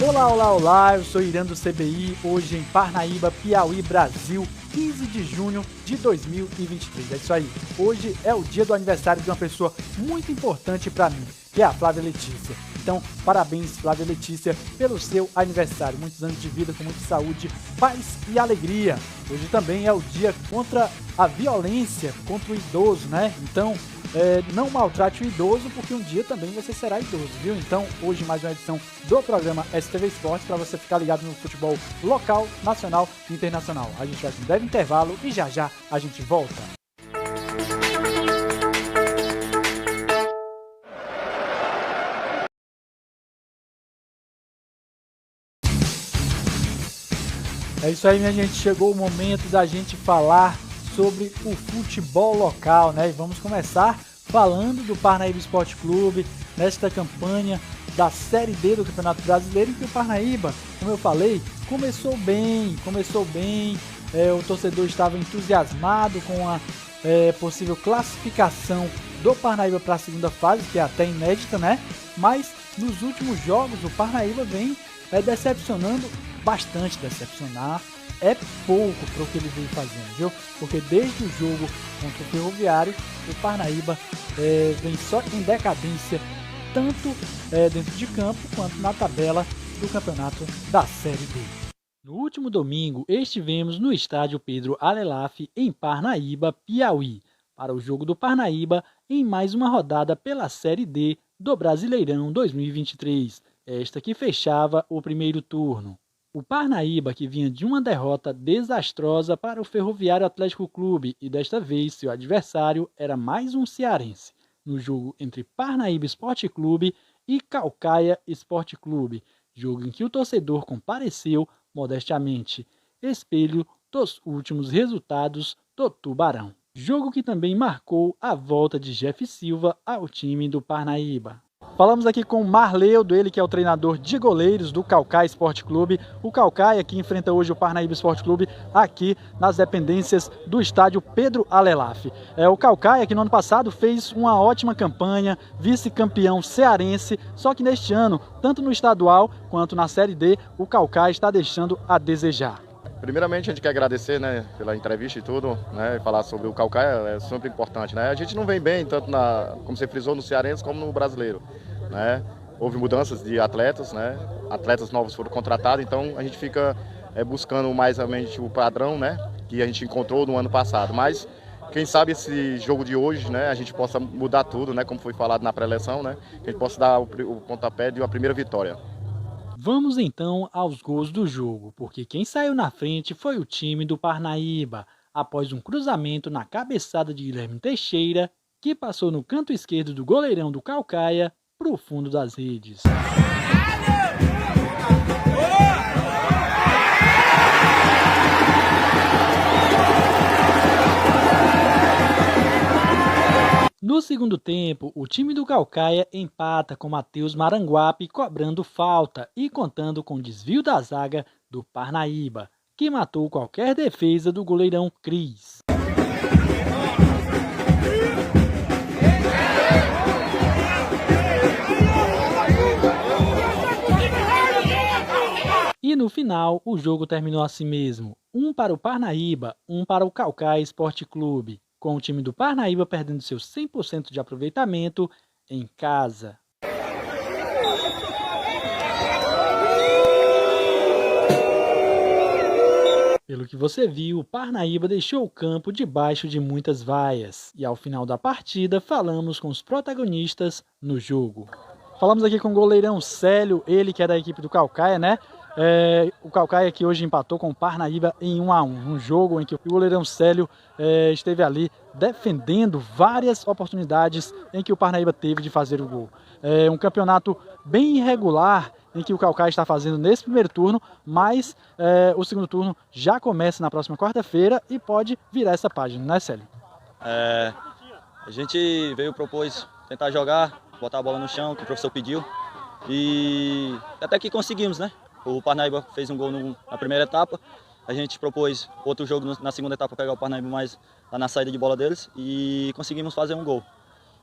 Olá, olá, olá, eu sou Irã do CBI, hoje em Parnaíba, Piauí, Brasil, 15 de junho de 2023. É isso aí, hoje é o dia do aniversário de uma pessoa muito importante para mim, que é a Flávia Letícia. Então, parabéns, Flávia Letícia, pelo seu aniversário. Muitos anos de vida, com muita saúde, paz e alegria. Hoje também é o dia contra a violência contra o idoso, né? Então, não maltrate o idoso, porque um dia também você será idoso, viu? Então, hoje mais uma edição do programa STV Esportes, para você ficar ligado no futebol local, nacional e internacional. A gente vai com um breve intervalo e já já a gente volta. É isso aí, minha gente, chegou o momento da gente falar sobre o futebol local, né? E vamos começar falando do Parnaíba Esporte Clube, nesta campanha da Série D do Campeonato Brasileiro, em que o Parnaíba, como eu falei, começou bem, o torcedor estava entusiasmado com a possível classificação do Parnaíba para a segunda fase, que é até inédita, né? Mas nos últimos jogos o Parnaíba vem decepcionando, bastante decepcionar, é pouco para o que ele vem fazendo, viu? Porque desde o jogo contra o Ferroviário, o Parnaíba vem só em decadência, tanto dentro de campo quanto na tabela do campeonato da Série D. No último domingo, estivemos no estádio Pedro Alelaf, em Parnaíba, Piauí, para o jogo do Parnaíba em mais uma rodada pela Série D do Brasileirão 2023, esta que fechava o primeiro turno. O Parnaíba, que vinha de uma derrota desastrosa para o Ferroviário Atlético Clube, e desta vez seu adversário era mais um cearense, no jogo entre Parnaíba Esporte Clube e Caucaia Esporte Clube, jogo em que o torcedor compareceu modestamente, espelho dos últimos resultados do Tubarão. Jogo que também marcou a volta de Jeff Silva ao time do Parnaíba. Falamos aqui com o Marleudo, ele que é o treinador de goleiros do Caucaia Esporte Clube. O Caucaia que enfrenta hoje o Parnaíba Esporte Clube aqui nas dependências do estádio Pedro Alelaf. O Caucaia que no ano passado fez uma ótima campanha, vice-campeão cearense, só que neste ano, tanto no estadual quanto na Série D, o Caucaia está deixando a desejar. Primeiramente, a gente quer agradecer, né, pela entrevista e tudo, né, falar sobre o Caucaia é sempre importante, né? A gente não vem bem tanto como você frisou, no cearense como no brasileiro, né? Houve mudanças de atletas, né? Atletas novos foram contratados, então a gente fica buscando mais ou menos o padrão, né, que a gente encontrou no ano passado. Mas quem sabe esse jogo de hoje, né, a gente possa mudar tudo, né, como foi falado na pré-eleição, né? Que a gente possa dar o pontapé de uma primeira vitória. Vamos então aos gols do jogo, porque quem saiu na frente foi o time do Parnaíba, após um cruzamento na cabeçada de Guilherme Teixeira, que passou no canto esquerdo do goleirão do Caucaia para o fundo das redes. No segundo tempo, o time do Caucaia empata com Matheus Maranguape cobrando falta e contando com o desvio da zaga do Parnaíba, que matou qualquer defesa do goleirão Cris. E no final, o jogo terminou assim mesmo, 1 para o Parnaíba, 1 para o Caucaia Esporte Clube, com o time do Parnaíba perdendo seu 100% de aproveitamento em casa. Pelo que você viu, o Parnaíba deixou o campo debaixo de muitas vaias. E ao final da partida, falamos com os protagonistas no jogo. Falamos aqui com o goleirão Célio, ele que é da equipe do Caucaia, né? O Caucaia que hoje empatou com o Parnaíba em 1-1, um jogo em que o goleirão Célio esteve ali defendendo várias oportunidades em que o Parnaíba teve de fazer o gol. Um campeonato bem irregular em que o Caucaia está fazendo nesse primeiro turno, mas o segundo turno já começa na próxima quarta-feira e pode virar essa página, né, Célio? A gente veio propôs tentar jogar, botar a bola no chão, que o professor pediu, e até que conseguimos, né? O Parnaíba fez um gol na primeira etapa, a gente propôs outro jogo na segunda etapa, pegar o Parnaíba mais lá na saída de bola deles, e conseguimos fazer um gol.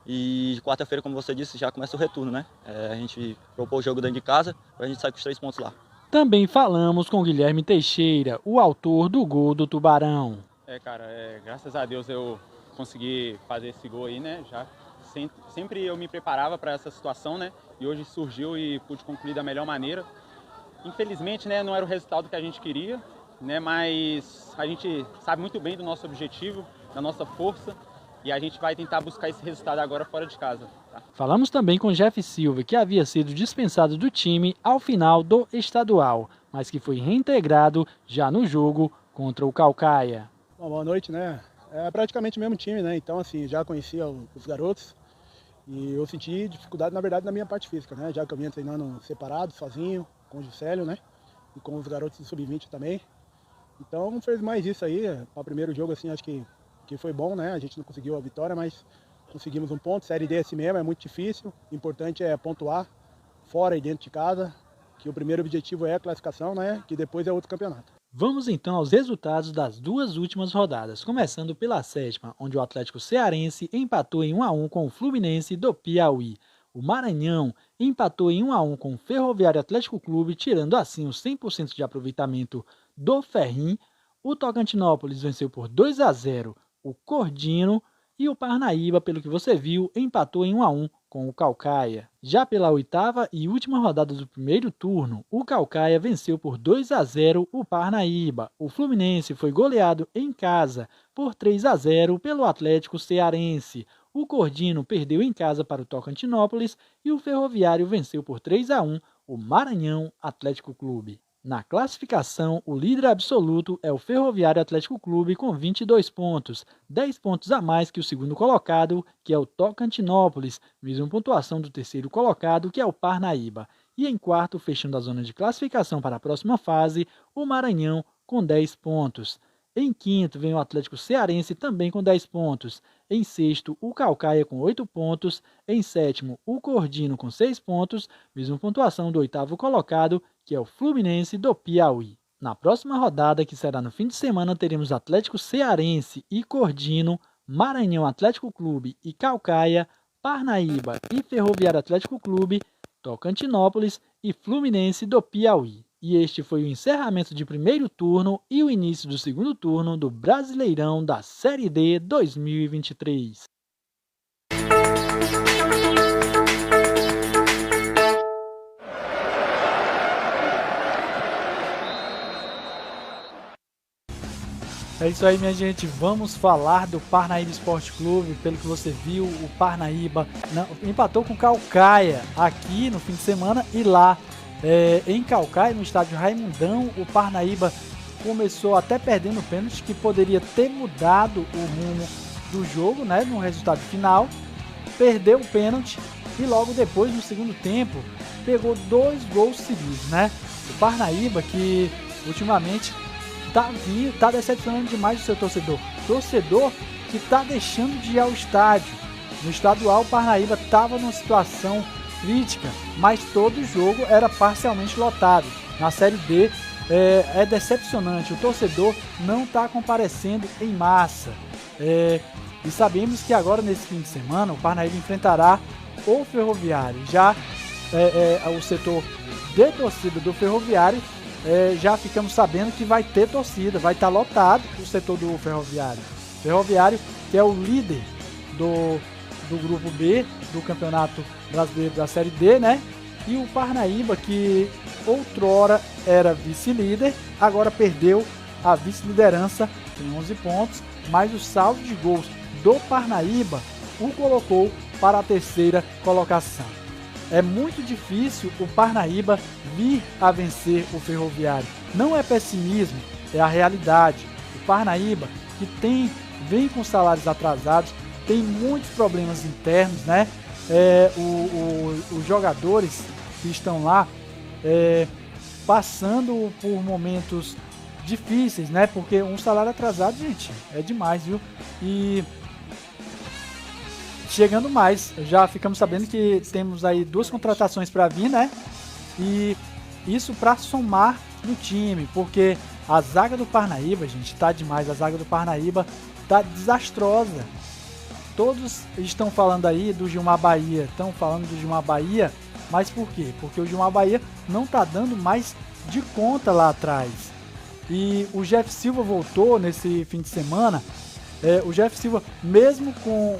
E quarta-feira, como você disse, já começa o retorno, né? A gente propôs o jogo dentro de casa, para a gente sair com os 3 pontos lá. Também falamos com Guilherme Teixeira, o autor do gol do Tubarão. Cara, graças a Deus eu consegui fazer esse gol aí, né? Já sempre eu me preparava para essa situação, né? E hoje surgiu e pude concluir da melhor maneira. Infelizmente, né, não era o resultado que a gente queria, né? Mas a gente sabe muito bem do nosso objetivo, da nossa força, e a gente vai tentar buscar esse resultado agora fora de casa. Tá? Falamos também com Jeff Silva, que havia sido dispensado do time ao final do estadual, mas que foi reintegrado já no jogo contra o Caucaia. Bom, boa noite, né? É praticamente o mesmo time, né? Então, assim, já conhecia os garotos e eu senti dificuldade, na verdade, na minha parte física, né? Já que eu vinha treinando separado, sozinho, com o Juscelio, né? E com os garotos do Sub-20 também. Então, fez mais isso aí. Para o primeiro jogo, assim, acho que foi bom, né? A gente não conseguiu a vitória, mas conseguimos um ponto. Série D é assim mesmo, é muito difícil. O importante é pontuar fora e dentro de casa, que o primeiro objetivo é a classificação, né? Que depois é outro campeonato. Vamos então aos resultados das 2 últimas rodadas, começando pela 7ª, onde o Atlético Cearense empatou em 1-1 com o Fluminense do Piauí. O Maranhão empatou em 1-1 com o Ferroviário Atlético Clube, tirando assim os 100% de aproveitamento do Ferrim. O Tocantinópolis venceu por 2-0 o Cordino e o Parnaíba, pelo que você viu, empatou em 1-1 com o Caucaia. Já pela 8ª e última rodada do primeiro turno, o Caucaia venceu por 2-0 o Parnaíba. O Fluminense foi goleado em casa por 3-0 pelo Atlético Cearense. O Cordino perdeu em casa para o Tocantinópolis e o Ferroviário venceu por 3-1 o Maranhão Atlético Clube. Na classificação, o líder absoluto é o Ferroviário Atlético Clube com 22 pontos, 10 pontos a mais que o segundo colocado, que é o Tocantinópolis, mesma pontuação do terceiro colocado, que é o Parnaíba. E em quarto, fechando a zona de classificação para a próxima fase, o Maranhão com 10 pontos. Em quinto, vem o Atlético Cearense também com 10 pontos. Em sexto, o Caucaia com 8 pontos. Em sétimo, o Cordino com 6 pontos, mesma pontuação do oitavo colocado, que é o Fluminense do Piauí. Na próxima rodada, que será no fim de semana, teremos Atlético Cearense e Cordino, Maranhão Atlético Clube e Caucaia, Parnaíba e Ferroviário Atlético Clube, Tocantinópolis e Fluminense do Piauí. E este foi o encerramento de primeiro turno e o início do segundo turno do Brasileirão da Série D 2023. É isso aí, minha gente. Vamos falar do Parnaíba Esporte Clube. Pelo que você viu, o Parnaíba empatou com o Caucaia aqui no fim de semana e lá em Caucaia, no estádio Raimundão, o Parnaíba começou até perdendo o pênalti, que poderia ter mudado o rumo do jogo, né, no resultado final. Perdeu o pênalti e logo depois, no segundo tempo, pegou 2 gols seguidos, né? O Parnaíba, que ultimamente tá decepcionando demais o seu torcedor. Torcedor que tá deixando de ir ao estádio. No estadual, o Parnaíba estava numa situação crítica, mas todo jogo era parcialmente lotado. Na Série D é decepcionante, o torcedor não está comparecendo em massa. E sabemos que agora, nesse fim de semana, o Parnaíba enfrentará o Ferroviário. Já o setor de torcida do Ferroviário, já ficamos sabendo que vai ter torcida, vai estar lotado o setor do Ferroviário. Ferroviário, que é o líder do grupo B do Campeonato Brasileiro da Série D, né? E o Parnaíba, que outrora era vice-líder, agora perdeu a vice-liderança, tem 11 pontos, mas o saldo de gols do Parnaíba o colocou para a terceira colocação. É muito difícil o Parnaíba vir a vencer o Ferroviário. Não é pessimismo, é a realidade. O Parnaíba, que vem com salários atrasados, tem muitos problemas internos, né? Os jogadores que estão lá passando por momentos difíceis, né? Porque um salário atrasado, gente, é demais, viu? E chegando mais, já ficamos sabendo que temos aí 2 contratações para vir, né? E isso para somar no time, porque a zaga do Parnaíba, gente, tá demais. A zaga do Parnaíba tá desastrosa. todos estão falando aí do Gilmar Bahia, estão falando do Gilmar Bahia, mas por quê? Porque o Gilmar Bahia não está dando mais de conta lá atrás. E o Jeff Silva voltou nesse fim de semana. O Jeff Silva, mesmo com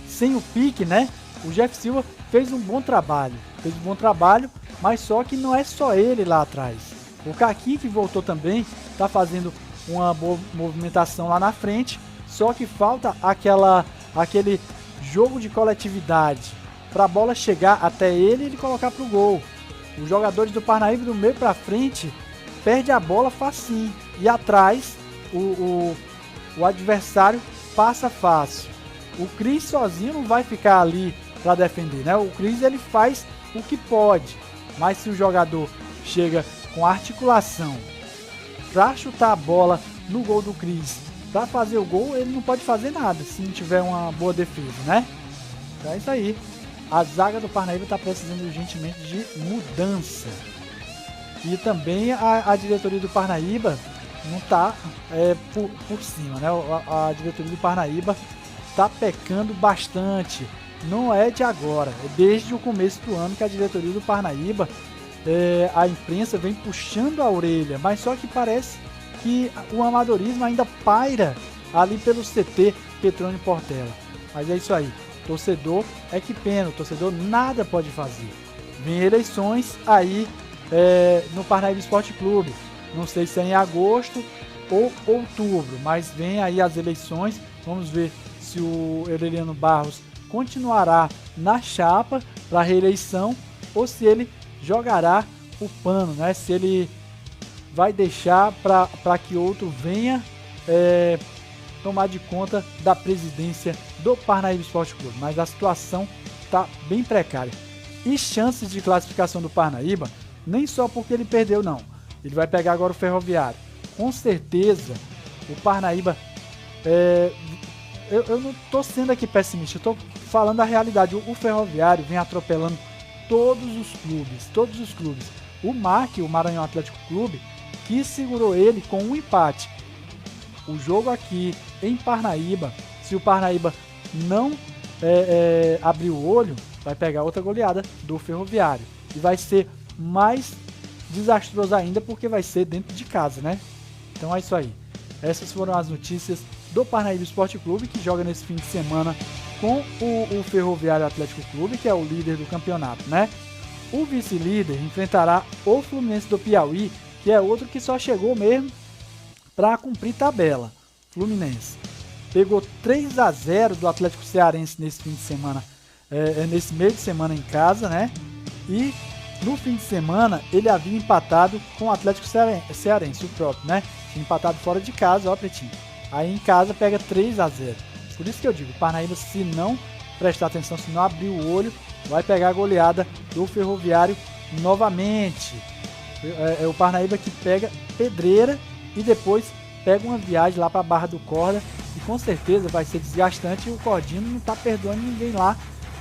sem o pique, né? O Jeff Silva fez um bom trabalho, mas só que não é só ele lá atrás. O Kaki, que voltou também, está fazendo uma boa movimentação lá na frente, só que falta aquele jogo de coletividade para a bola chegar até ele e ele colocar pro gol. Os jogadores do Parnaíba do meio para frente perde a bola facinho e atrás o adversário passa fácil. O Cris sozinho não vai ficar ali para defender, né? O Cris ele faz o que pode, mas se o jogador chega com articulação para chutar a bola no gol do Cris, para fazer o gol, ele não pode fazer nada se não tiver uma boa defesa, né? Então é isso aí. A zaga do Parnaíba está precisando urgentemente de mudança. E também a diretoria do Parnaíba não está por cima, né? A diretoria do Parnaíba está pecando bastante. Não é de agora, é desde o começo do ano que a diretoria do Parnaíba, a imprensa vem puxando a orelha, mas só que parece que o amadorismo ainda paira ali pelo CT Petrônio Portela. Mas é isso aí, torcedor é que pena, o torcedor nada pode fazer. Vem eleições aí no Parnaíba Esporte Clube, não sei se é em agosto ou outubro, mas vem aí as eleições, vamos ver se o Aureliano Barros continuará na chapa para reeleição ou se ele jogará o pano, né? Se ele vai deixar para que outro venha tomar de conta da presidência do Parnaíba Esporte Clube. Mas a situação está bem precária. E chances de classificação do Parnaíba, nem só porque ele perdeu, não. Ele vai pegar agora o Ferroviário. Com certeza, o Parnaíba... Eu não estou sendo aqui pessimista, eu estou falando a realidade. O Ferroviário vem atropelando todos os clubes. O MAC, o Maranhão Atlético Clube, que segurou ele com um empate. O jogo aqui em Parnaíba, se o Parnaíba não abrir o olho, vai pegar outra goleada do Ferroviário. E vai ser mais desastroso ainda porque vai ser dentro de casa, né? Então é isso aí. Essas foram as notícias do Parnaíba Esporte Clube, que joga nesse fim de semana com o Ferroviário Atlético Clube, que é o líder do campeonato, né? O vice-líder enfrentará o Fluminense do Piauí, que é outro que só chegou mesmo para cumprir tabela. Fluminense pegou 3-0 do Atlético Cearense nesse fim de semana, nesse meio de semana em casa, né? E no fim de semana ele havia empatado com o Atlético Cearense, o próprio, né? Tinha empatado fora de casa, ó, Pretinho. Aí em casa pega 3-0. Por isso que eu digo, o Parnaíba, se não prestar atenção, se não abrir o olho, vai pegar a goleada do Ferroviário novamente. É o Parnaíba que pega pedreira e depois pega uma viagem lá para a Barra do Corda, e com certeza vai ser desgastante, e o Cordino não está perdoando ninguém lá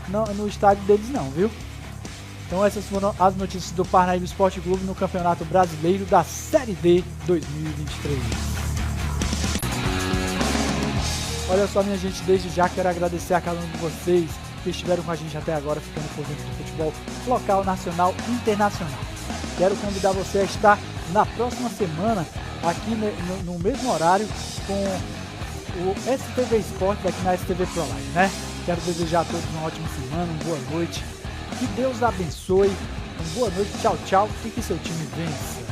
no estádio deles não, viu? Então essas foram as notícias do Parnaíba Esporte Clube no Campeonato Brasileiro da Série D 2023. Olha só, minha gente, desde já quero agradecer a cada um de vocês que estiveram com a gente até agora, ficando por dentro do futebol local, nacional e internacional. Quero convidar você a estar na próxima semana aqui no mesmo horário com o STV Esportes aqui na STV Pro Live, né? Quero desejar a todos uma ótima semana, uma boa noite. Que Deus abençoe. Uma boa noite, tchau, tchau. E que seu time vença.